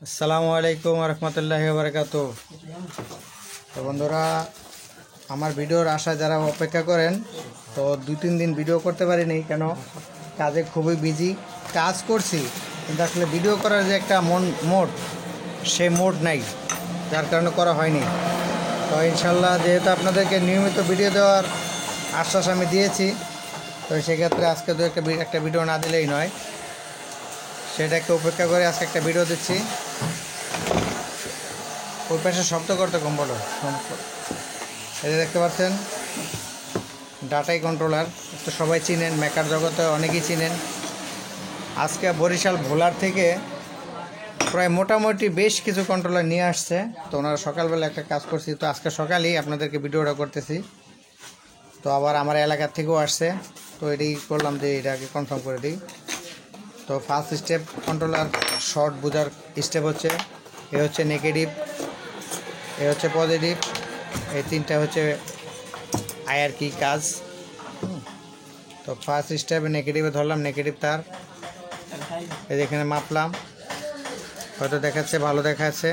আসসালামু আলাইকুম রহমতুল্লাহি ওয়া বারাকাতুহু। তো বন্ধুরা, আমার ভিডিওর আশায় যারা অপেক্ষা করেন, তো 2-3 দিন ভিডিও করতে পারিনি, কেন কাজে খুবই বিজি। কাজ করছি কিন্তু আসলে ভিডিও করার যে একটা মোড, সে মোড নাই, যার কারণে করা হয়নি। তো ইনশাল্লাহ যেহেতু আপনাদেরকে নিয়মিত ভিডিও দেওয়ার আশ্বাস আমি দিয়েছি, তো সেক্ষেত্রে আজকে তো একটা ভিডিও না দিলেই নয়, সেটাকে উপেক্ষা করে আজকে একটা ভিডিও দিচ্ছি। ওই পাশে শব্দ করতে কম বলো। এই যে দেখতে পাচ্ছেন ডাটাই কন্ট্রোলার, তো সবাই চিনেন, মেকার জগতে অনেকেই চিনেন। আজকে বরিশাল ভোলার থেকে প্রায় মোটামুটি বেশ কিছু কন্ট্রোলার নিয়ে আসছে। তো ওনারা সকালবেলা একটা কাজ করছি, তো আজকে সকালেই আপনাদেরকে ভিডিওটা করতেছি। তো আবার আমার এলাকার থেকেও আসছে, তো এটাই করলাম যে এটাকে কনফার্ম করে দিই। তো ফার্স্ট স্টেপ কন্ট্রোলার শর্ট বোঝার স্টেপ হচ্ছে, এ হচ্ছে নেগেটিভ, এ হচ্ছে পজিটিভ, এই তিনটা হচ্ছে আয়ার কি কাজ। তো ফার্স্ট স্টেপে নেগেটিভে ধরলাম, নেগেটিভ তার এই যেখানে মাপলাম, হয়তো দেখাচ্ছে ভালো দেখাচ্ছে।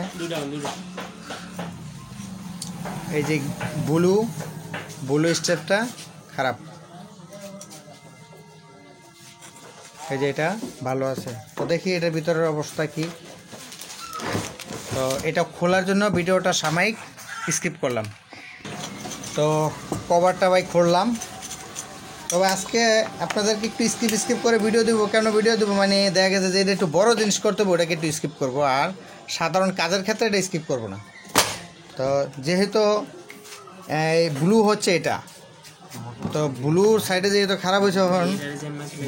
এই যে ব্লু স্টেপটা খারাপ, এই যে এটা ভালো আছে। তো দেখি এটার ভিতরের অবস্থা কি। তো এটা খোলার জন্য ভিডিওটা সাময়িক স্কিপ করলাম। তো কভারটা ভাই খুললাম। তবে আজকে আপনাদেরকে একটু স্কিপ করে ভিডিও দেবো। কেন ভিডিও দেবো, মানে দেখা গেছে যে এটা একটু বড়ো জিনিস করতে হবে, ওটাকে একটু স্কিপ করবো, আর সাধারণ কাজের ক্ষেত্রে এটা স্কিপ করবো না। তো যেহেতু এই ব্লু হচ্ছে এটা, তো ব্লুর সাইডে যেহেতু খারাপ হয়েছে, এখন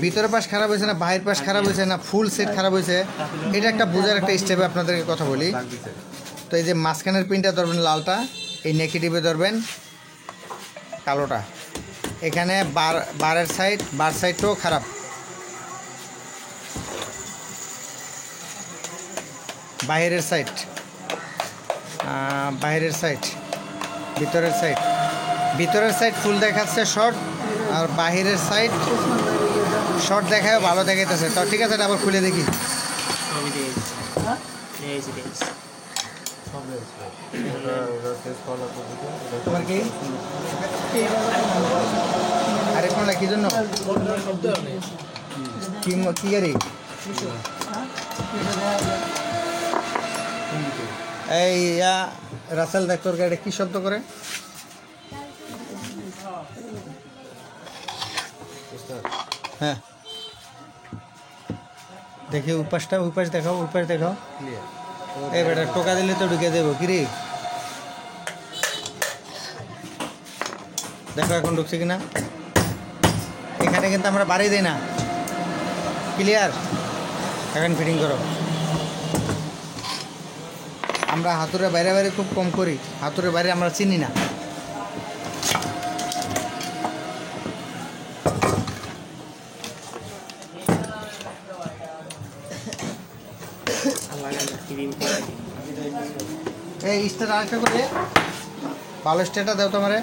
ভিতরের পাশ খারাপ হয়েছে না বাইরের পাশ খারাপ হয়েছে না ফুল সেট খারাপ হয়েছে, এটা একটা বোঝার একটা স্টেপে আপনাদেরকে কথা বলি। তো এই যে মাঝখানের পিনটা ধরবেন লালটা, এই নেগেটিভে ধরবেন কালোটা। এখানে বার সাইডটাও খারাপ, বাইরের সাইড ভিতরের সাইড ফুল দেখাচ্ছে শর্ট, আর বাহিরের সাইড শর্ট দেখায় ভালো দেখাইতেছে। তো ঠিক আছে, এটা আবার খুলে দেখি। তোমার কি আরে কোনটা কি জন্য কি গাড়ি? এই রাসেল দেখ, তোর গাড়ি কি শব্দ করে? হ্যাঁ দেখি ওই পাশ দেখাও, এই বেটা টোকা দিলে তো ঢুকে দেবো কি রে। দেখো এখন ঢুকছে কিনা। এখানে কিন্তু আমরা বাড়ি দিই না, ক্লিয়ার। এখন ফিটিং করো। আমরা হাতুড়ে বাইরে খুব কম করি, হাতুড়ে বাইরে আমরা চিনি না। এই স্টার আরেকটা করে ভালো স্টারটা দাও তোমারে।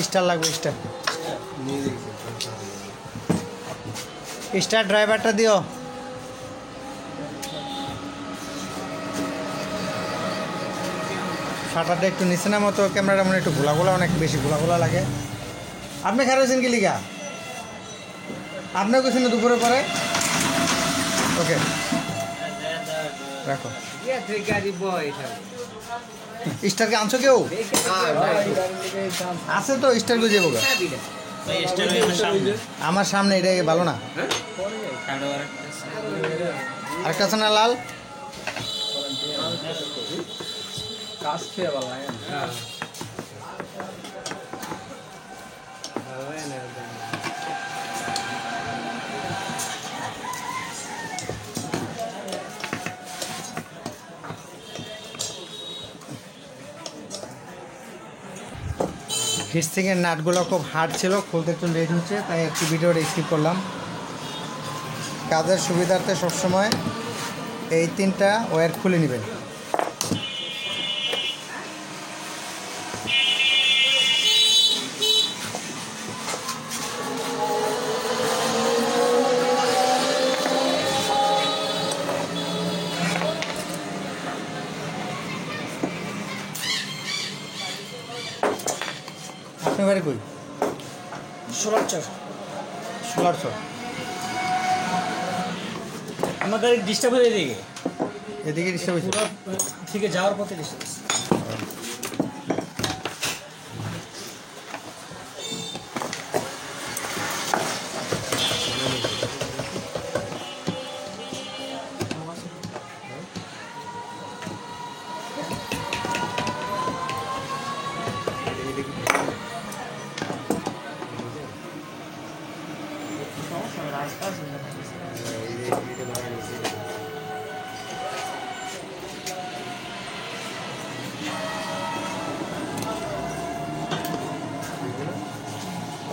স্টার লাগবে, স্টার ড্রাইভারটা দিও। শাটারটা একটু নিচে না মতো, ক্যামেরাটা মনে একটু ঘোলা অনেক বেশি ঘোলা লাগে। আপনি খারাইছেন কি লিগা? আপনিও কিছু না দুপুরে পরে। ওকে রাখো। স্টারকে আনছো কেউ? আছে তো স্টার গুজে বোগা আমার সামনে, এটা ভালো না। আরেকটা আছে না লাল? হিটসিংয়ের নাটগুলো খুব হার্ড ছিল, খুলতে একটু লেট হচ্ছে, তাই একটু ভিডিওটা স্কিপ করলাম। কাজের সুবিধার্থে সবসময় এই তিনটা ওয়্যার খুলে নেবেন। আপনার বাড়ি কই? সোলারচর। সোলারচর। আমার গাড়ি ডিস্টার্ব হয়ে এদিকে এদিকে ডিস্টার্ব হয়েছে? থেকে যাওয়ার পথে ডিস্টার্ব।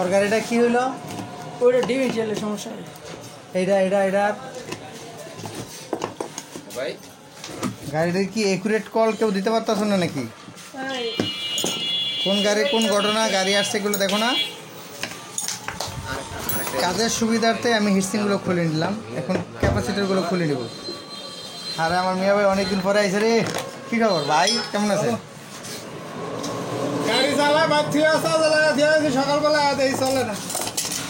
ওর গাড়িটা কি হইলো? ওইটা ডিভিশনের সমস্যা। এইটা ভাই গাড়িটার কি একুরেট কল কেউ দিতে পারতেছ না নাকি? কোন গাড়ি কোন ঘটনা গাড়ি আসছে এগুলো দেখো না। কাজের সুবিধার্থে আমি হিটসিংগুলো খুলে নিলাম, এখন ক্যাপাসিটারগুলো খুলে নেব। আরে আমার মিয়া ভাই অনেকদিন পরে আইসে রে। কী খবর ভাই, কেমন আছে? গাড়ি চালায় সকালবেলা চলে না।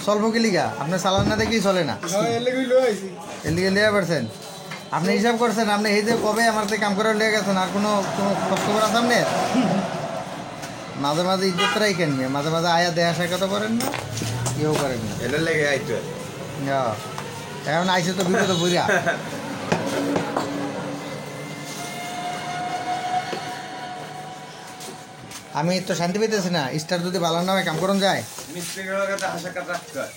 চলবো কি লিগা? আপনার চালান না দেখলেই চলে না। এর লিগে লিয়ে পারছেন আপনি, হিসাব করছেন আপনি এই যে কবে আমার থেকে কাম করে লিয়ে গেছেন, আর কোনো খোঁজ খবর আছে আপনার? মাঝে মাঝে ইজ্জত রাখেন, মাঝে মাঝে আয়া দেয়া আসার কথা করেন না, কেউ করেন না। এটা লেগে আইতো এখন আইসে তো বিপদে বুঝা। আমি তো শান্তি পেতেছি না। স্টার যদি ভালো না হয় কাম করুন যায়। মিস্ত্রিগুলোর কাছে আশা কাজ রাখতে হয়।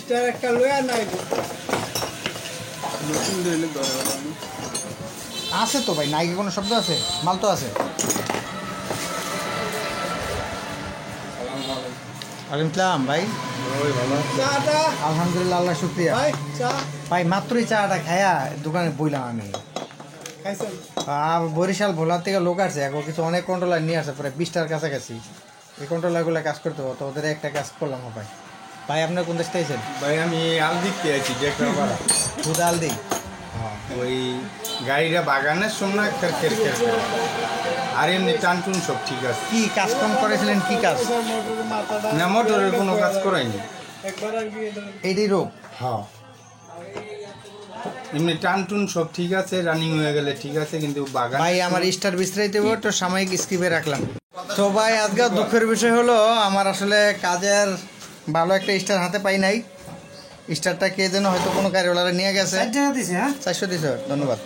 স্টার একটা লয়া নাই নতুন দিলে আছে তো ভাই, নাইকে কোনো শব্দ আছে? মাল তো আছে। আলহামদুলিল্লাহ ভাই, চাটা আলহামদুলিল্লাহ, আল্লাহ শুক্রিয়া ভাই। চা ভাই। মাত্রই চাটা খায়া দোকানে বইলাম আমি। খাইছেন? বরিশাল ভোলার থেকে লোক আসছে, এখন কিছু অনেক কন্ট্রোলার নিয়ে আসে, প্রায় 20টার কাছাকাছি। এই কন্ট্রোলারগুলো কাজ করতে হতো, ওদের একটা কাজ করলাম ভাই। ভাই আপনার কোন দেশটা আইছেন? ভাই আমি আলদিকতে আছি দেখরা দুধ আলদি। ওই গাড়িটা বাগানের সামনে খের আর এমনি টানটুন সব ঠিক আছে। কি কাজকর্ম করেছিলেন? কি কাজ? মোটরের মাথাটা না মোটরের কোনো কাজ করাইনি। একবার আর কি এইটাই রোগ। হ্যাঁ এমনি টানটুন সব ঠিক আছে, রানিং হয়ে গেলে ঠিক আছে, কিন্তু বাগান ভাই আমার স্টার বিস্তারিত তো সাময়িক স্কিপে রাখলাম। তো ভাই আজকে দুঃখের বিষয় হলো, আমার আসলে কাজের ভালো একটা স্টার হাতে পাই নাই। স্টারটা কে যেন হয়তো কোনো গাড়িওয়ালারা নিয়ে গেছে। 400 দিছ, ধন্যবাদ।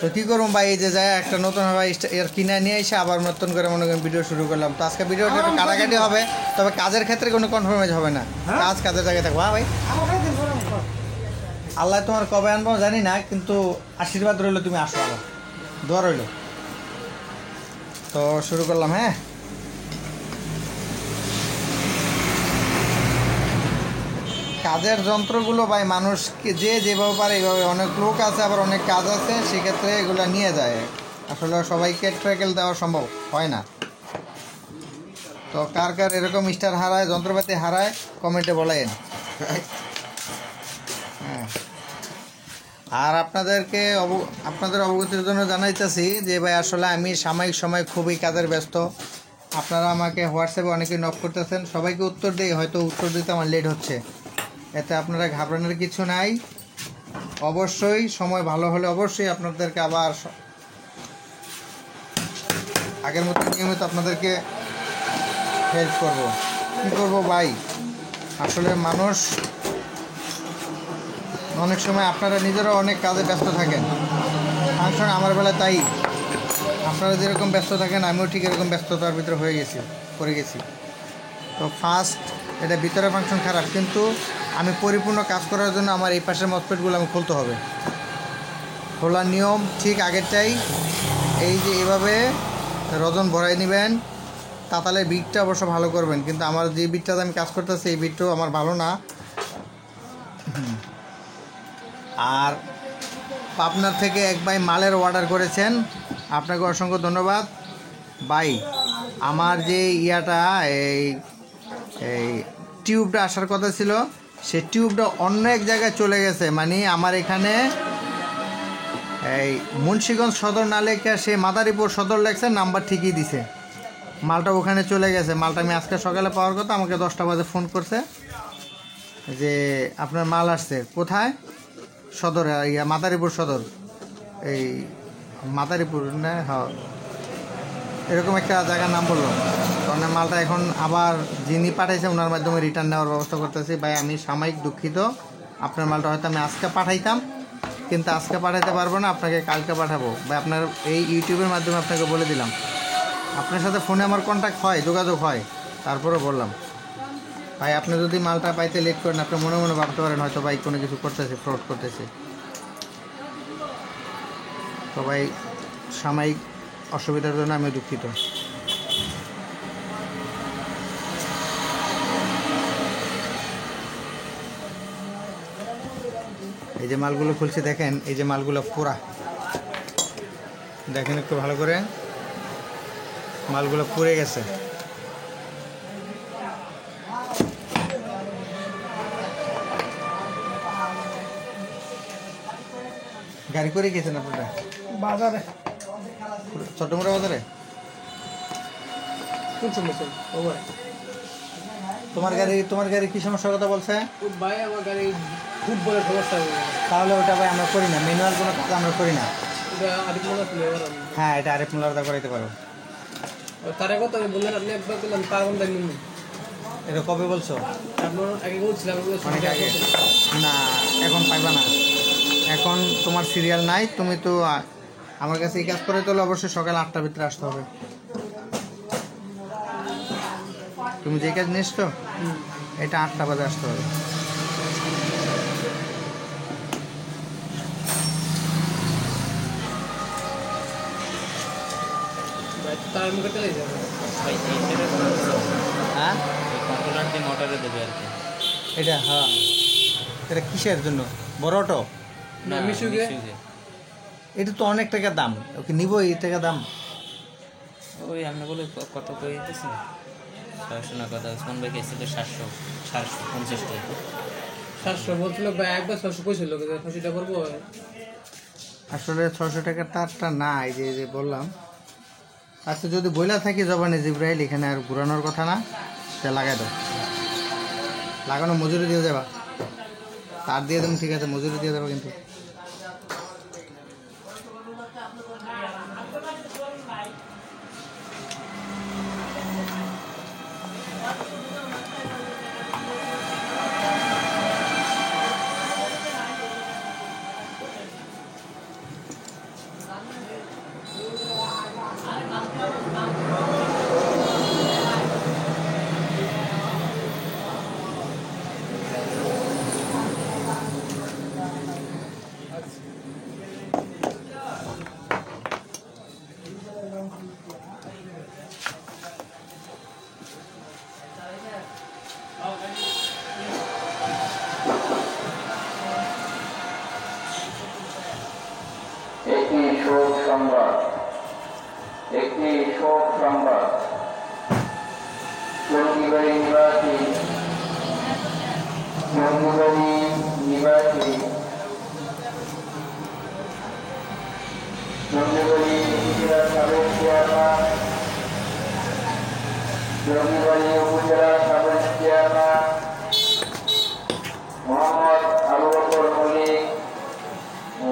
তো কী করুন ভাই, এই যে যায় একটা নতুন ভাই এর কিনে নিয়ে এসে আবার নতুন করে মনে করেন ভিডিও শুরু করলাম। তো আজকে ভিডিওটা একটু কাটাকাটি হবে, তবে কাজের ক্ষেত্রে কোনো কনফার্মেজ হবে না। কাজ কাজের জায়গায় থাকবো। হ্যাঁ ভাই, আল্লাহ তোমার কবে আনবো জানি না, কিন্তু আশীর্বাদ রইলো, তুমি আসো, আবার দোয়া রইল। তো শুরু করলাম। হ্যাঁ, কাজের যন্ত্রগুলো ভাই মানুষকে যে যেভাবে পারে এইভাবে, অনেক লোক আছে আবার অনেক কাজ আছে, সেক্ষেত্রে এগুলো নিয়ে যায়। আসলে সবাইকে ট্র্যাকেল দেওয়া সম্ভব হয় না। তো কার কার এরকম স্টার হারায়, যন্ত্রপাতি হারায়, কমেন্টে বলেন। হ্যাঁ, আর আপনাদের অবগতির জন্য জানাইতেছি যে ভাই আসলে আমি সাময়িক সময় খুবই কাজের ব্যস্ত। আপনারা আমাকে হোয়াটসঅ্যাপে অনেকেই নক করতেছেন, সবাইকে উত্তর দিই, হয়তো উত্তর দিতে আমার লেট হচ্ছে। এতে আপনারা ঘাবড়ানোর কিছু নাই। অবশ্যই সময় ভালো হলে অবশ্যই আপনাদেরকে আবার আগের মতো নিয়মিত আপনাদেরকে হেল্প করব। কী করবো ভাই, আসলে মানুষ অনেক সময়, আপনারা নিজেরাও অনেক কাজে ব্যস্ত থাকেন। ফাংশন আমার বেলা তাই, আপনারা যেরকম ব্যস্ত থাকেন আমিও ঠিক এরকম ব্যস্ততার ভিতরে পড়ে গেছি। তো ফার্স্ট এটা ভিতরে ফাংশন খারাপ, কিন্তু আমি পরিপূর্ণ কাজ করার জন্য আমার এই পাশের মসপেটগুলো আমি খুলতে হবে। খোলার নিয়ম ঠিক আগেরটাই, এই যে এভাবে রজন ভরাই নেবেন। তাতালের বিটটা অবশ্য ভালো করবেন, কিন্তু আমার যে বিটটাতে আমি কাজ করতেছি এই বিটটাও আমার ভালো না। আর পাবনার থেকে এক ভাই মালের অর্ডার করেছেন, আপনাকে অসংখ্য ধন্যবাদ ভাই। আমার যে এই টিউবটা আসার কথা ছিল, সে টিউবটা অন্য এক জায়গায় চলে গেছে। মানে আমার এখানে এই মুন্সিগঞ্জ সদর না লেখা সে মাদারীপুর সদর লেখছে, নাম্বার ঠিকই দিছে, মালটা ওখানে চলে গেছে। মালটা আমি আজকে সকালে পাওয়ার কথা, আমাকে 10টা বাজে ফোন করছে যে আপনার মাল আসছে কোথায়, সদরে, মাদারীপুর সদর, এই মাদারীপুর না, হ্যাঁ এরকম একটা জায়গার নাম বললো। কারণ মালটা এখন আবার যিনি পাঠাইছে ওনার মাধ্যমে রিটার্ন নেওয়ার ব্যবস্থা করতেছি। ভাই আমি সাময়িক দুঃখিত, আপনার মালটা হয়তো আমি আজকে পাঠাইতাম, কিন্তু আজকে পাঠাইতে পারবো না, আপনাকে কালকে পাঠাবো। ভাই আপনার এই ইউটিউবের মাধ্যমে আপনাকে বলে দিলাম, আপনার সাথে ফোনে আমার কন্ট্যাক্ট হয়, যোগাযোগ হয়, তারপরে বললাম ভাই আপনি যদি মালটা পাইতে লেট করেন, আপনি মনে মনে ভাবতে পারেন হয়তো ভাই কোনো কিছু করতেছে, ফ্রড করতেছে। তো ভাই সাময়িক অসুবিধার জন্য আমি দুঃখিত। এই যে মালগুলো খুলছি দেখেন, এই যে মালগুলো পুরা দেখেন একটু ভালো করে, মালগুলো পুড়ে গেছে। গাড়ি করে গেছেন আপনারা বাজারে ছোটমোটা বাজারে? কোন সমস্যা ও ভাই? তোমার গাড়ি কি সমস্যার কথা বলছে? ও ভাই আমার গাড়ি খুব বড় সমস্যা হয়ে গেছে। তাহলে ওটা ভাই আমরা করি না, ম্যানুয়াল কোনো কাজ আমরা করি না। এটা আরেক মনে ছিল এবার আমি হ্যাঁ এটা আরেক মোলারদা করাইতে পারো। তার কথা আমি বললেন, আপনি একবার বললেন পারবেন না নিন। এটা কবে বলছো? আপনার আগে বলছিলাম অনেক আগে। না এখন পাইবা না, এখন তোমার সিরিয়াল নাই। তুমি তো আমার কাছে এই কাজ করে তো অবশ্যই সকাল 8টার ভিতরে আসতে হবে। তুমি যে কাজ নিস তো এটা 8টা বাজে আসতে হবে। তার মুখে চলে যাবে। হ্যাঁ কন্ট্রোলারটি মোটরে দেবে আর কি। এটা হ্যাঁ, এটা কিসের জন্য? বড় অটো? না মিশুকে এটা তো অনেক টাকা দাম, ওকে নিব এই টাকা দাম। ওই আপনি বলে কত করে দিতেছি 600 না কথা, ওসমান ভাই গেছিল 750 টাকা। 700 বলছিল ভাই, একবার 600 কইছিল, 600 টাকা করবো। আসলে 600 টাকার তারটা না, এই যে বললাম। আচ্ছা যদি বইলা থাকি জবানে জিব্রাইল, এখানে আর ঘুরানোর কথা না, তা লাগাই দাও। লাগানো মজুরি দিয়ে যাবা, তার দিয়ে দেবেন ঠিক আছে, মজুরি দিয়ে দেবো কিন্তু। একটি শোক সংবাদ জঙ্গিবাড়ি নিবাসী জঙ্গিবাড়ি উপজেলার সাবেক চেয়ারম্যান, জঙ্গিবাড়ি উপজেলার সাবেক চেয়ারম্যান মোহাম্মদ আবু বকর মল্লিক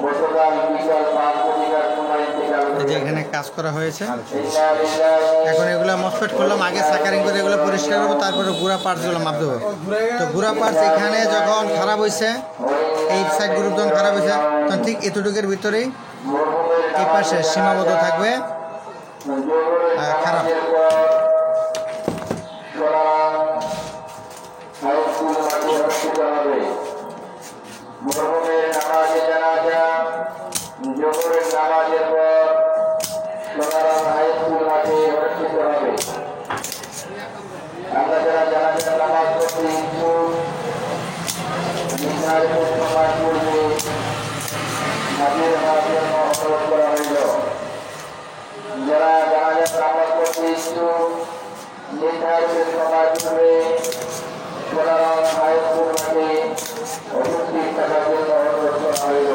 গতকাল বিকাল 5:00 সময় এই যে এখানে কাজ করা হয়েছে, এখন এগুলো মসফেট করলাম, আগে সাকারিং করে এগুলো পরিষ্কার করবো, তারপরে গুঁড়া পার্টসগুলো মাপ দেবো। তো গুঁড়া পার্টস এখানে যখন খারাপ হয়েছে, এই সাইড গ্রুপ যখন খারাপ হয়েছে, তখন ঠিক এতটুকুর ভিতরেই এই পাশে সীমাবদ্ধ থাকবে খারাপ। মরহুমের নামাজে জানাজা জোহরের নামাজের পর সোনারাম হাই স্কুল মাঠে অনুষ্ঠিত হবে। আমরা যারা জানাজার নামাজ পড়তে ইচ্ছুক নির্ধারিত সময় পূর্বে হাজির হওয়ার জন্য অনুরোধ করা হইল। যারা জানাজার নামাজ পড়তে ইচ্ছুক নির্ধারিত সময় পূর্বে সোনারাম হাই স্কুল মাঠে উপস্থিত থাকার জন্য অনুরোধ করা হইল।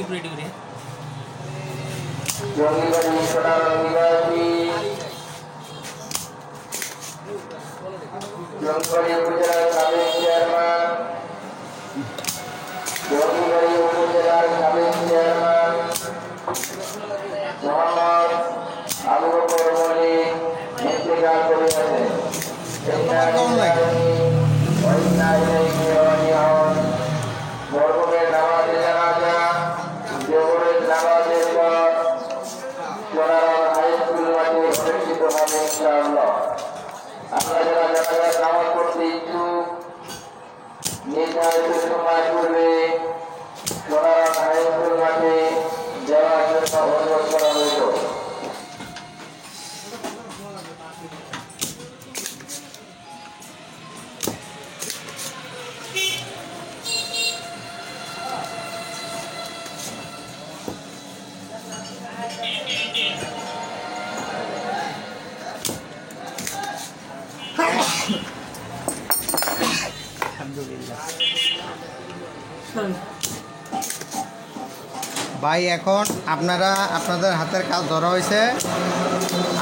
রেডি করে জঙ্গিবাড়ি সোনারং নিবাসী জঙ্গিবাড়ি উপজেলার সাবেক চেয়ারম্যান জঙ্গিবাড়ি উপজেলার সাবেক চেয়ারম্যান মোহাম্মদ আবু বকর মল্লিক ইন্তেকাল করিয়াছেন। মরহুমের নামাজে জানাজা জোহরের নামাজের পর সোনারং হাই স্কুল মাঠে অনুষ্ঠিত হবে ইনশাআল্লাহ। আপনারা যারা জানাজার নামাজ পড়তে ইচ্ছুক নির্ধারিত সময় পূর্বে সোনারং হাই স্কুল মাঠে যাওয়ার জন্য অনুরোধ করা হইল। ভাই এখন আপনাদের হাতের কাজ ধরা হয়েছে,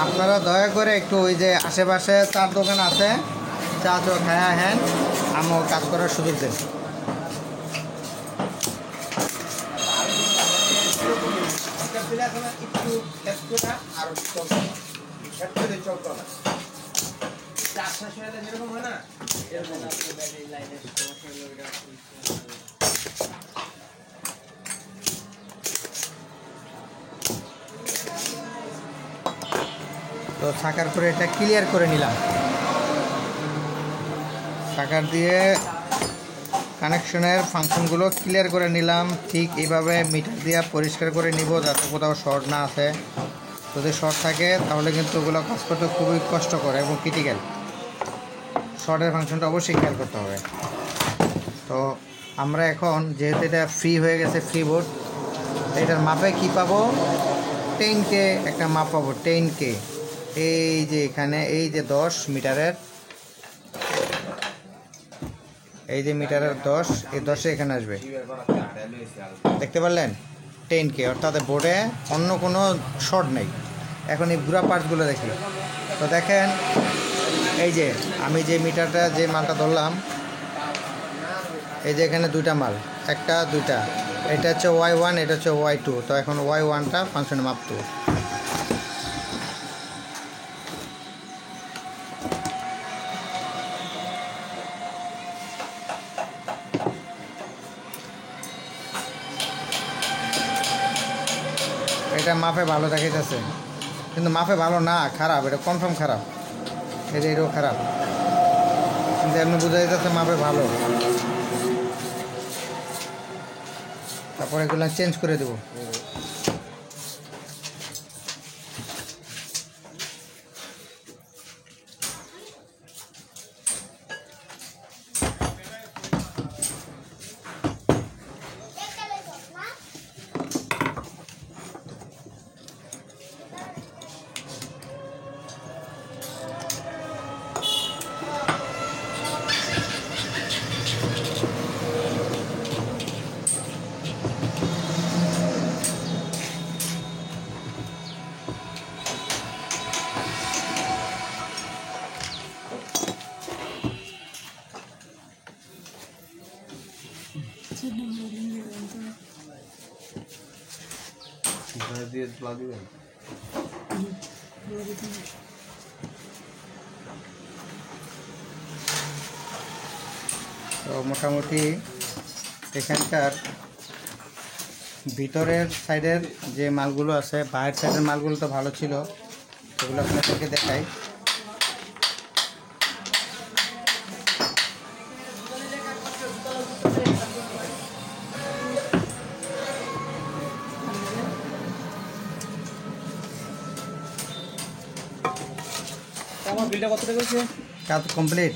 আপনারা দয়া করে একটু ওই যে আশেপাশে চার দোকান আছে, চা চো খায়া হ্যান আমার কাজ করার সুযোগ দেন। তো সাকার করে এটা ক্লিয়ার করে নিলাম, সাকার দিয়ে কানেকশনের ফাংশনগুলো ক্লিয়ার করে নিলাম। ঠিক এইভাবে মিটার দিয়ে পরিষ্কার করে নিব যাতে কোথাও শর্ট না আসে। যদি শর্ট থাকে তাহলে কিন্তু ওগুলো কাজ করতে খুবই কষ্টকর এবং ক্রিটিক্যাল। শর্টের ফাংশনটা অবশ্যই খেয়াল করতে হবে। তো আমরা এখন যেহেতু এটা ফ্রি হয়ে গেছে, ফ্রি বোর্ড, এটার মাপে কি পাবো, 10K একটা মাপ পাবো, 10K। এই যে এখানে এই যে 10 মিটারের, এই যে মিটারের 10, এই 10 এখানে আসবে, দেখতে পারলেন 10K, অর্থাৎ বোর্ডে অন্য কোনো শর্ট নেই। এখন এই পুরা পার্টসগুলো দেখি, তো দেখেন এই যে আমি যে মিটারটা যে মালটা ধরলাম, এই যে এখানে দুইটা মাল, একটা দুইটা, এটা হচ্ছে Y1, এটা হচ্ছে Y2। তো এখন Y1টা ফাংশনে মাপতো, এটা মাপে ভালো দেখাইতেছে কিন্তু মাপে ভালো না, খারাপ, এটা কনফার্ম খারাপ। এই যে এটাও খারাপ, কিন্তু এমনি বোঝা যাইতেছে মাপে ভালো। তারপর এগুলো চেঞ্জ করে দেবো। তো মোটামুটি এখানকার ভিতরের সাইডের যে মালগুলো আছে, বাইরের সাইডের মালগুলো তো ভালো ছিল, সেগুলো আপনাদেরকে দেখাই। আমার বিলটা কত টাকা হচ্ছে? কাজ কমপ্লিট,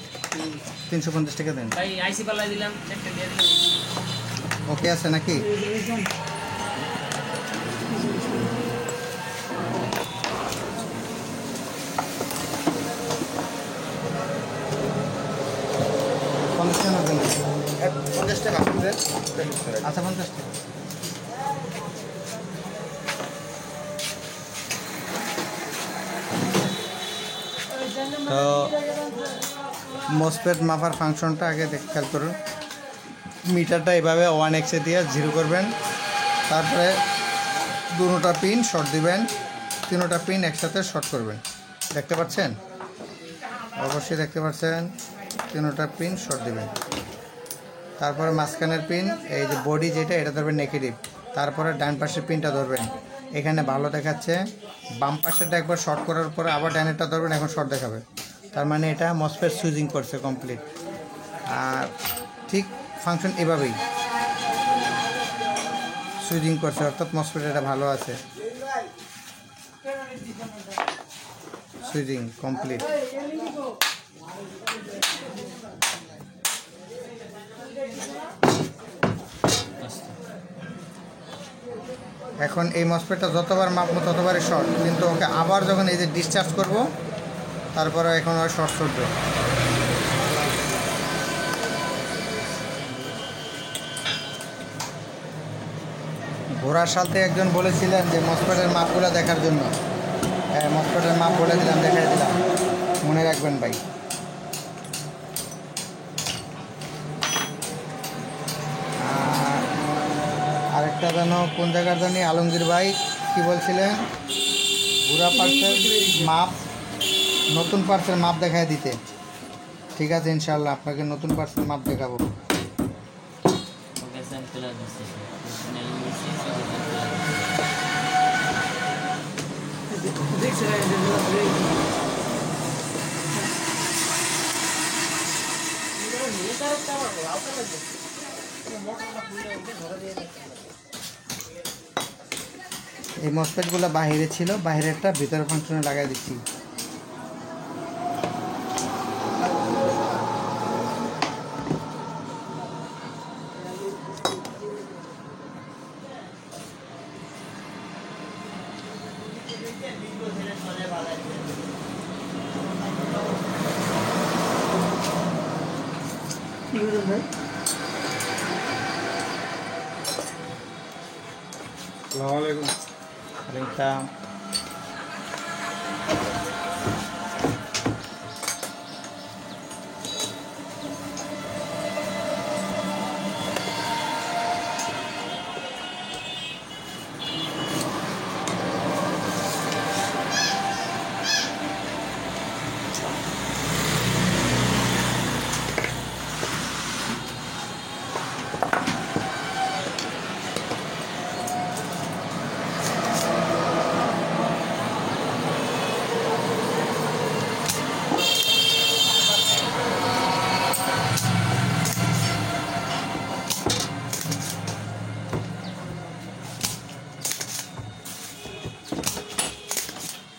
350 টাকা দেন। ভাই আইসি পাল্লাই দিলাম, একটা দিয়ে দিলাম। ওকে আছে নাকি? পঞ্চাশ টাকা দেন। 50 টাকা আচ্ছা, 50 টাকা। মসফেট মাপার ফাংশনটা আগে খেয়াল করুন। মিটারটা এভাবে 1x দিয়ে 0 করবেন, তারপরে দুটোটা পিন শর্ট দিবেন, তিনোটা পিন একসাথে শর্ট করবেন। দেখতে পাচ্ছেন? অবশ্যই দেখতে পাচ্ছেন। তিনোটা পিন শর্ট দিবেন, তারপরে মাঝখানের পিন এই যে বডি যেটা এটা ধরবেন নেগেটিভ, তারপরে ডান পাশের পিনটা ধরবেন। এখানে ভালো দেখাচ্ছে, বাম পাশেরটা একবার শর্ট করার পরে আবার ডানেরটা ধরবেন, এখন শর্ট দেখাবে, তার মানে এটা মসফেট সুইচিং করছে কমপ্লিট। আর ঠিক ফাংশন এভাবেই সুইচিং করছে, অর্থাৎ মসফেট এটা ভালো আছে, সুইচিং কমপ্লিট। এখন এই মসফেটটা যতবার মাপবো ততবারই শর্ট, কিন্তু ওকে আবার যখন এই যে ডিসচার্জ করব তারপরে এখন আর শর্ট চলবে। ঘোড়ার সাথে একজন বলেছিলেন যে মসফেটের মাপগুলো দেখার জন্য। হ্যাঁ, মসফেটের মাপ বলে দিলাম, দেখাই দিলাম, মনে রাখবেন ভাই। আরেকটা যেন কোন জায়গার জানি আলমগীর ভাই কি বলছিলেন, ঘোড়া পার্সের মাপ, নতুন পার্সের মাপ দেখায় দিতে। ঠিক আছে, ইনশাল্লাহ আপনাকে নতুন পার্সের মাপ দেখাবো। এই মসফেটগুলো বাহিরে ছিল, বাহিরেরটা ভিতরে ফাংশনে লাগাই দিচ্ছি। আসসালামু আলাইকুম। ওয়ালাইকুম।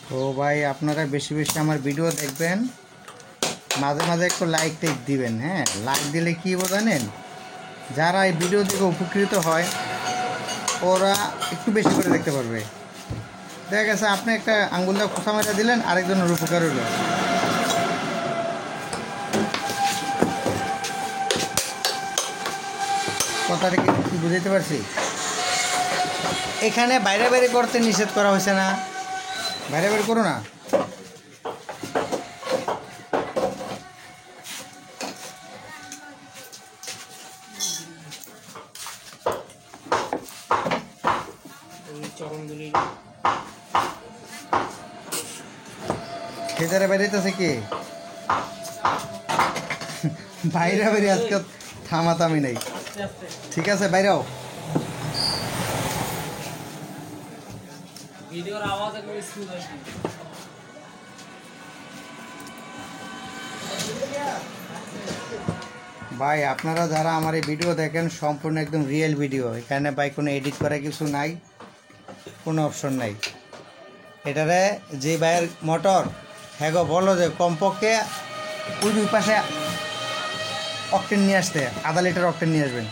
তো ভাই আপনারা বেশি বেশি আমার ভিডিও দেখবেন, মাঝে মাঝে একটু লাইক টেক দিবেন। হ্যাঁ, লাইক দিলে কী জানেন, যারা এই ভিডিও দেখে উপকৃত হয় ওরা একটু বেশি করে দেখতে পারবে। দেখা গেছে আপনি একটা আঙ্গুলটা খোসা মেরে দিলেন, আরেকজনের উপকার হইল। কথাটা কি বুঝাইতে পারছি? এখানে বাইরে বাইরে করতে নিষেধ করা হয়েছে না, বাইরে বাইরে করো না। খেজারে বেরিয়েছে কি বাইরে বেরিয়ে আজকে থামাতামি নেই। ঠিক আছে, বাইরেও ভিডিওর আওয়াজ একদম স্মুথ আসবে। ভাই আপনারা যারা আমার এই ভিডিও দেখেন সম্পূর্ণ একদম রিয়েল ভিডিও, এখানে ভাই কোনো এডিট করা কিছু নাই, কোনো অপশন নাই। এটারে যে ভাইয়ের মোটর হ্যাঁ গো বলো যে কমপক্ষে ওই দুই পাশে অকটেন নিয়ে আসতে, আধা লিটার অকটেন নিয়ে আসবেন।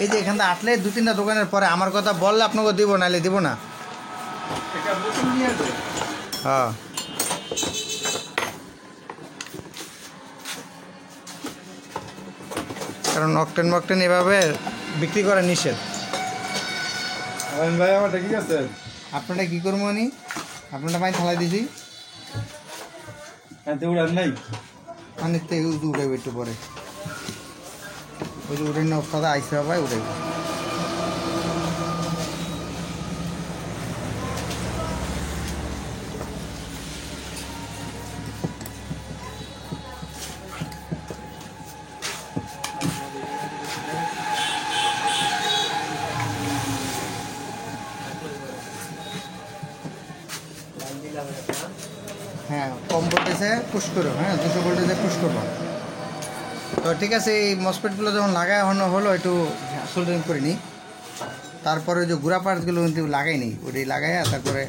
এই যে এখান থেকে আটলে 2-3টা দোকানের পরে আমার কথা বললে আপনাকে দিব, নাহলে দিব না। হ্যাঁ, কারণ অকটেন মকটেন এভাবে বিক্রি করা নিষেধ। ভাই আমার ঠিক আছে, আপনারা কী করবো আমি আপনারা পানি থালাই দিছি, উড়ান নাই। খানিকতে উড়াইবে একটু পরে, ওই যে উড়ে না ওস্তাদা আইসে ভাই উড়াইবে। হ্যাঁ কম ভোল্টেজে পুশ করো, হ্যাঁ 200 ভোল্টেজে পুশ করবো। তো ঠিক আছে, এই মসপেটগুলো যখন লাগাই হলো একটু সোল্ডারিং করে নিই, তারপরে ওই যে গুঁড়া পার্টসগুলো কিন্তু লাগাই নিই, ওটাই লাগাইয়া তারপরে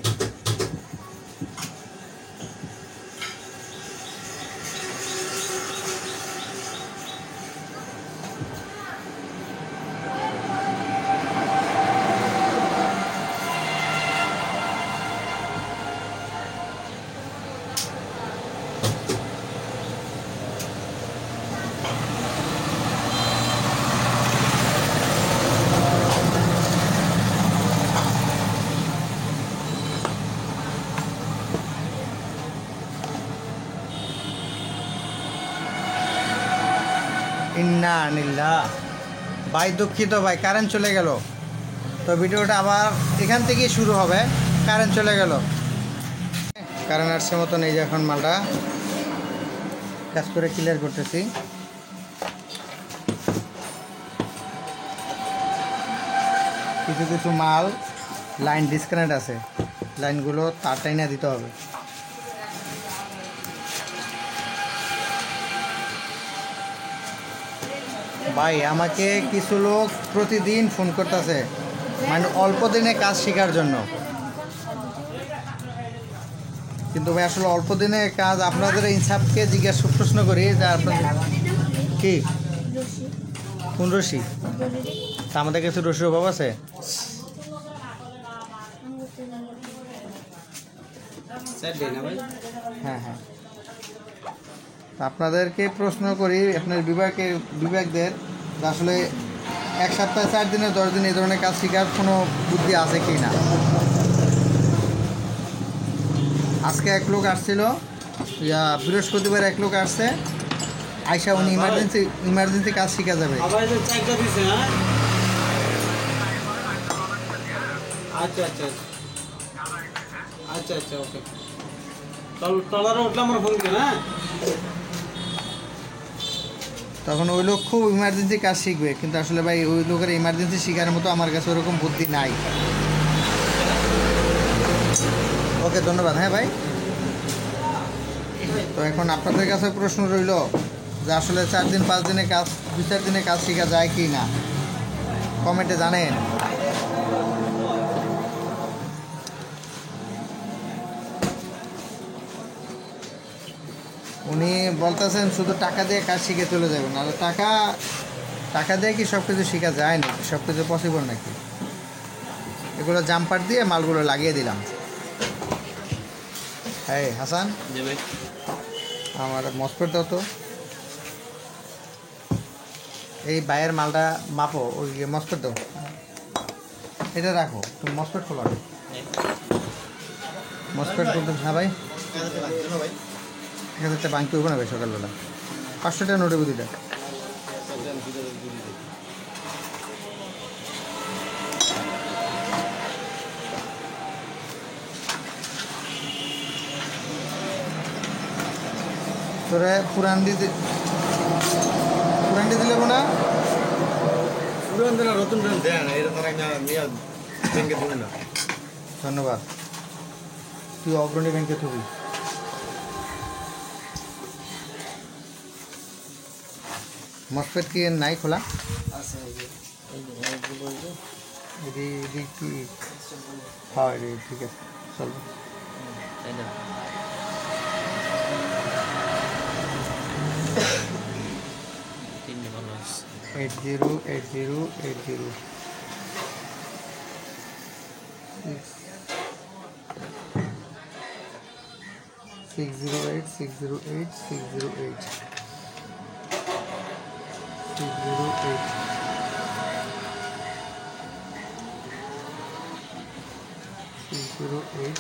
ইন্না আনিল্লাহ। ভাই দুঃখিত ভাই, কারেন্ট চলে গেল। তো ভিডিওটা আবার এখান থেকেই শুরু হবে। কারেন্ট চলে গেল, কারেন্ট আসছে মতন এই যে এখন মালটা কাজ করে ক্লিয়ার করতেছি। কিছু কিছু মাল লাইন ডিসকানেক্ট আছে, লাইনগুলো তার টাইনা দিতে হবে। ভাই আমাকে কিছু লোক প্রতিদিন ফোন করতেছে, মানে অল্প দিনে কাজ শেখার জন্য। কিন্তু ভাই আসলে অল্প দিনে কাজ, আপনাদের ইনসাফকে জিজ্ঞাসা প্রশ্ন করি যে আপনাদের কি কোন রশি, তা আমাদের কাছে রশির অভাব আছে? হ্যাঁ হ্যাঁ, আপনাদেরকে প্রশ্ন করি আপনার বিভাগদের আসলে এক সপ্তাহে 4 দিনে 10 দিন এই ধরনের কাজ শেখার কোনো বুদ্ধি আছে কি না। আজকে এক লোক আসছিল, বৃহস্পতিবার এক লোক আসছে, আইসা উনি ইমার্জেন্সি কাজ শেখা যাবে। আচ্ছা আচ্ছা আচ্ছা আচ্ছা ওকে, টলারে উঠলে আমার ফোন দিন। হ্যাঁ তখন ওই লোক খুব ইমার্জেন্সি কাজ শিখবে, কিন্তু আসলে ভাই ওই লোকের ইমার্জেন্সি শেখার মতো আমার কাছে ওরকম বুদ্ধি নাই। ওকে ধন্যবাদ। হ্যাঁ ভাই, তো এখন আপনাদের কাছে প্রশ্ন রইল যে আসলে 4 দিন 5 দিনে কাজ, 2-4 দিনে কাজ শেখা যায় কি না, কমেন্টে জানেন। উনি বলতেছেন শুধু টাকা দিয়ে কাজ শিখে চলে যাবেন, আর টাকা দিয়ে কি সব কিছু শেখা যায় নাকি, সব কিছু পসিবল নাকি? এগুলো জাম্পার দিয়ে মালগুলো লাগিয়ে দিলাম। হ্যাঁ হাসান, আমার মসপেট দাও তো। এই বাইয়ের মালটা মাপো, ওই মসপেট দাও, এটা রাখো, তুমি মসপেট খোলো। মসপেট বলতে হ্যাঁ ভাই, এখানে একটা বাঙ্কি হইব না ভাই সকালবেলা। 500 টাকা নোটে বুঝিটা। তোরে পুরান দিয়ে দিলে না, পুরান দিন নতুন দিন দেয় না, এটা তারা নিয়ে ব্যাংকে দেবে না। ধন্যবাদ। তুই অগ্রণী ব্যাংকে থবি। মসপেট কি নাই খোলা? এদি কি? হ্যাঁ ঠিক আছে, চলবে। 80 608 608 608 608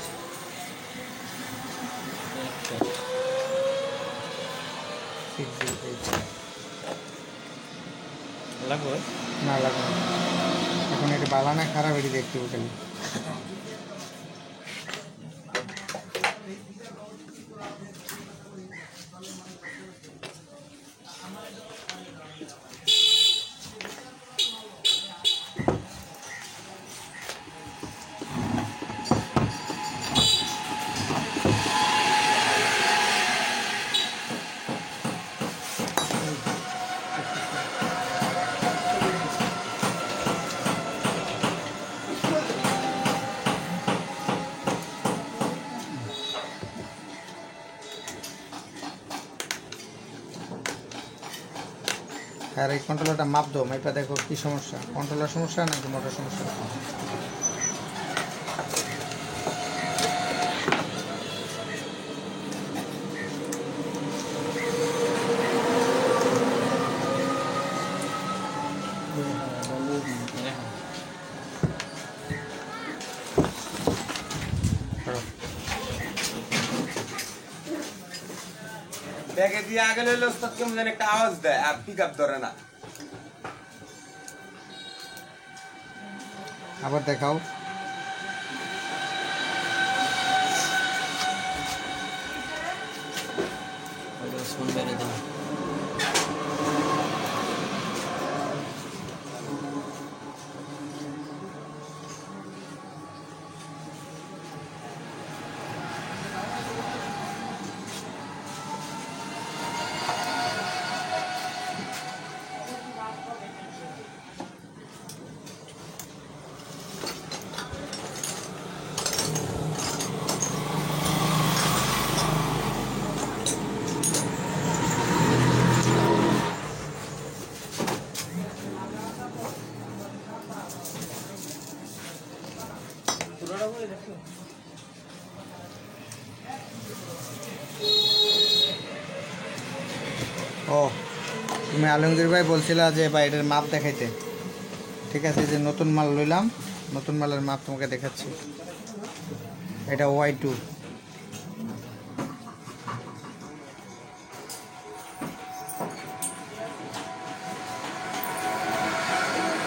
লাগবে না লাগবে না। এখন এটা বালানা খারাপ এটি দেখতে খালি। আর এই কন্ট্রোলারটা মাপ দাও, মাইপা দেখো কি সমস্যা, কন্ট্রোলার সমস্যা নাকি মোটর সমস্যা। করো। ব্যাগে দিয়ে আগে লইলে ওস্তাদ কেমন যেন একটা আওয়াজ দেয় আর পিক আপ ধরে না। আবার দেখাও। ওসমান বাইরে দাও। ও তুমি আলমগীর ভাই বলছিলা যে ভাই এটার মাপ দেখাইতে, ঠিক আছে, এই যে নতুন মাল লইলাম, নতুন মালের মাপ তোমাকে দেখাচ্ছি। এটা Y2,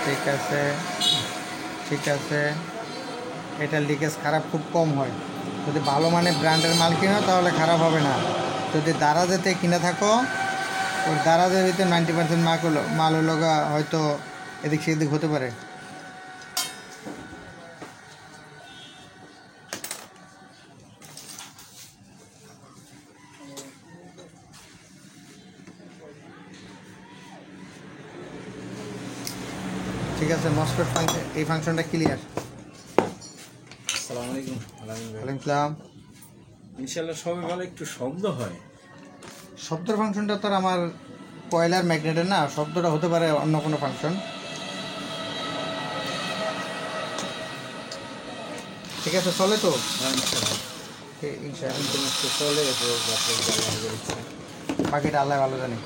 ঠিক আছে, ঠিক আছে। এটা লিকেজ খারাপ খুব কম হয়, যদি ভালো মানে ব্র্যান্ডের মাল কিনো তাহলে খারাপ হবে না। যদি দারাজেতে কিনে থাকো, ওর দারাজের ভিতরে 90% মাল হলো হয়তো এদিক সেদিক হতে পারে। ঠিক আছে, মসফেট ফাংশন, এই ফাংশনটা ক্লিয়ার। আসসালামু আলাইকুম। ওয়ালাইকুম আসসালাম। ইনশাল্লাহ সবাই ভালো, একটু শব্দ হয়। শব্দের ফাংশনটা তো আর আমার কয়লার ম্যাগনেটের না, শব্দটা হতে পারে অন্য কোনো ফাংশন। ঠিক আছে, চলে তো ইনশাআল্লাহ। চলে বাকিটা আল্লাহ ভালো জানে।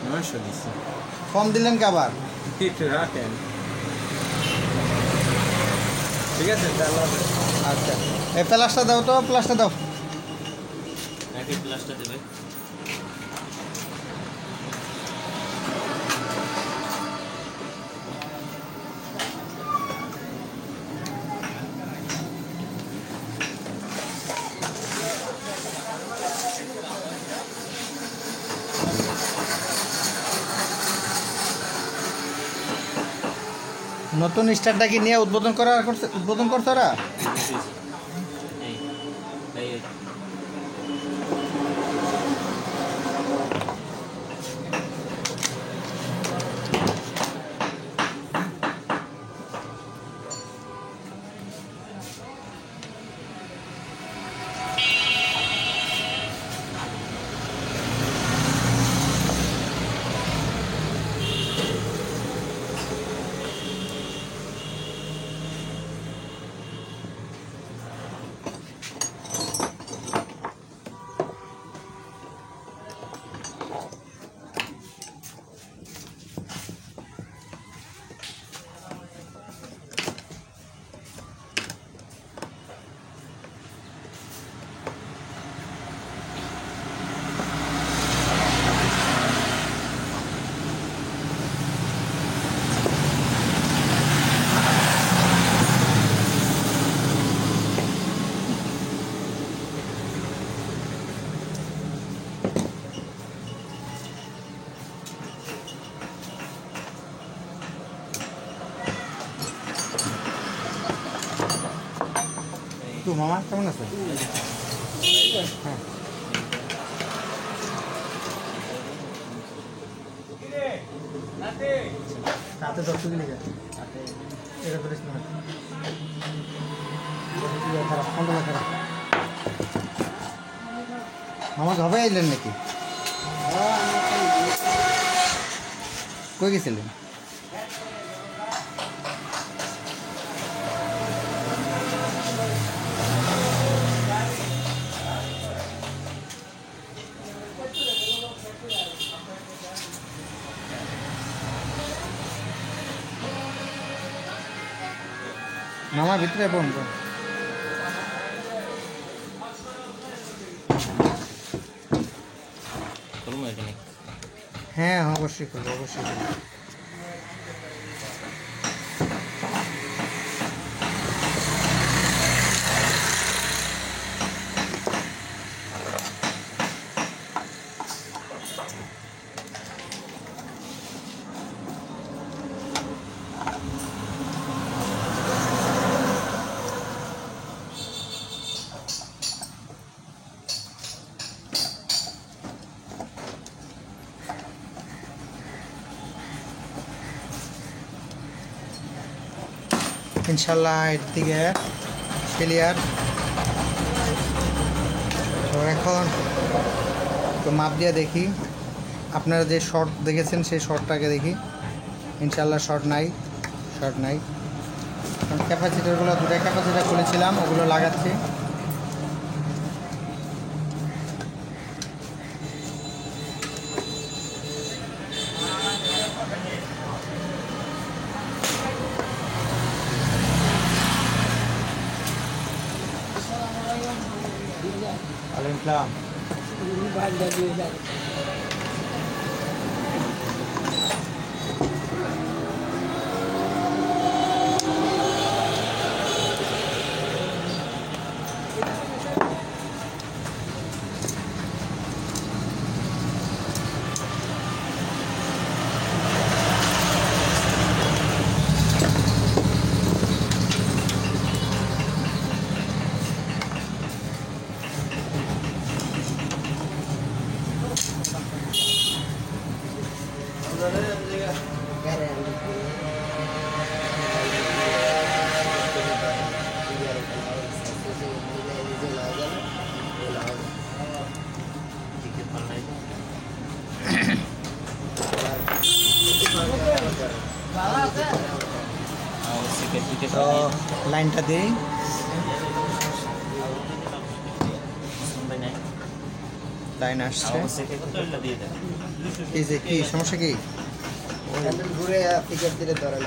900 দিচ্ছি, কম দিলেন কি আবার? একটু রাখেন। ঠিক আছে তাহলে। আচ্ছা, এই প্লাসটা দাও তো, প্লাসটা দাও। নাকি প্লাসটা দেবে? নতুন স্টারটা কি নিয়ে উদ্বোধন করছে ওরা? এই এই টিকু মামা কেমন আছে? হ্যাঁ তাতে 10 কেজি লেগে এটা করিস না খারাপ কন্ট্রোল খারাপ মামা ঘবে আইলেন নাকি? কই গেছিলেন? মামা ভিতরে বন্ধ করবো এখানে হ্যাঁ অবশ্যই করবো অবশ্যই করবো ইনশাল্লাহ এর দিকে ক্লিয়ার। তো এখন তো মাপ দিয়ে দেখি আপনারা যে শর্ট দেখেছেন সেই শর্টটাকে দেখি। ইনশাল্লাহ শর্ট নাই ক্যাপাসিটারগুলো দুটো ক্যাপাসিটার খুলেছিলাম ওগুলো লাগাচ্ছি। Alam. তো লাইনটা দিই লাইন আসছে এই যে কি সমস্যা কি ঘুরে পিকআপ দিলে ধরে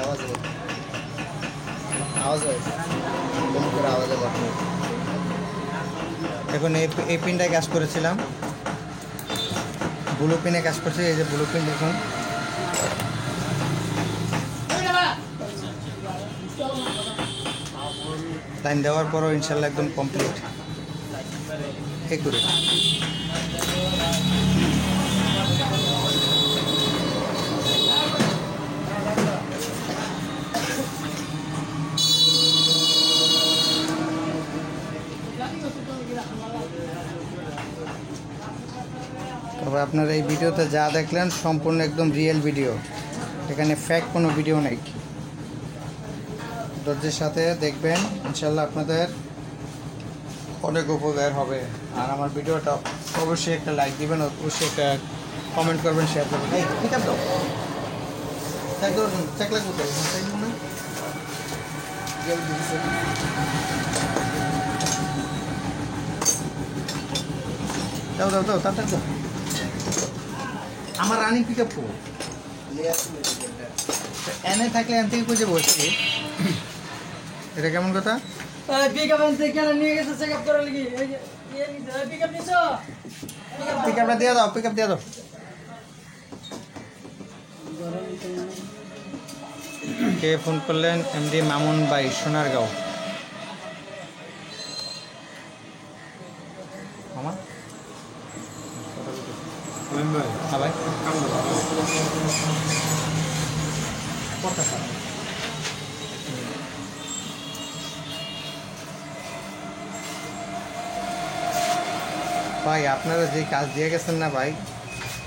আওয়াজ হয় এখন এই পিনটায় কাজ করেছিলাম ব্লু পিনে কাজ করছি এই যে ব্লু পিন দেখুন লাইন দেওয়ার পরও ইনশাল্লাহ একদম কমপ্লিট একুরেট তবে আপনারা এই ভিডিওতে যা দেখলেন সম্পূর্ণ একদম রিয়েল ভিডিও এখানে ফেক কোনো ভিডিও নেই ধৈর্যের সাথে দেখবেন ইনশাল্লাহ আপনাদের অনেক উপকার হবে আর আমার ভিডিওটা অবশ্যই একটা লাইক দিবেন অবশ্যই একটা কমেন্ট করবেন শেয়ার করবেন এই ঠিক আছে চেক লাগবে দাও দাও দাও তাড়াতাড়ি দাও আমার রানিং পিক আপ করবো এনে থাকলে এন থেকে খুঁজে বসছি এটা কেমন কথা পিক আপটা দিয়ে দাও পিক আপ দিয়ে দাও কে ফোন করলেন এমডি মামুন ভাই সোনারগাঁও মামা হ্যাঁ ভাই কথা স্যার ভাই আপনারা যে কাজ দিয়ে গেছেন না ভাই,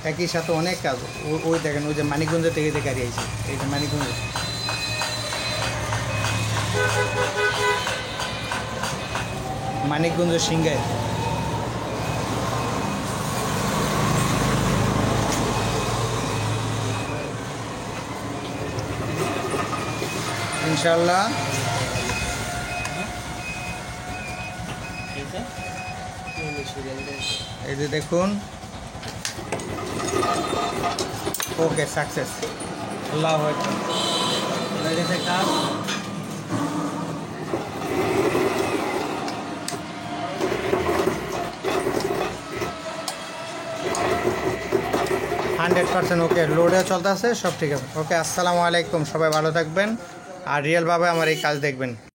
একই সাথে অনেক কাজ। ওই দেখেন, ওই যে মানিকগঞ্জ থেকে যে গাড়ি আইছে, এই যে মানিকগঞ্জ, মানিকগঞ্জ সিংগায়। ইনশাল্লাহ ঠিক আছে এই যে দেখুন, ওকে সাকসেস। আল্লাহ হয়ে গেছে কাজ। 100% ওকে, লোডে চলতেছে, সব ঠিক আছে। ওকে, আসসালামু আলাইকুম, সবাই ভালো থাকবেন আর রিয়েলভাবে আমার এই কাজ দেখবেন।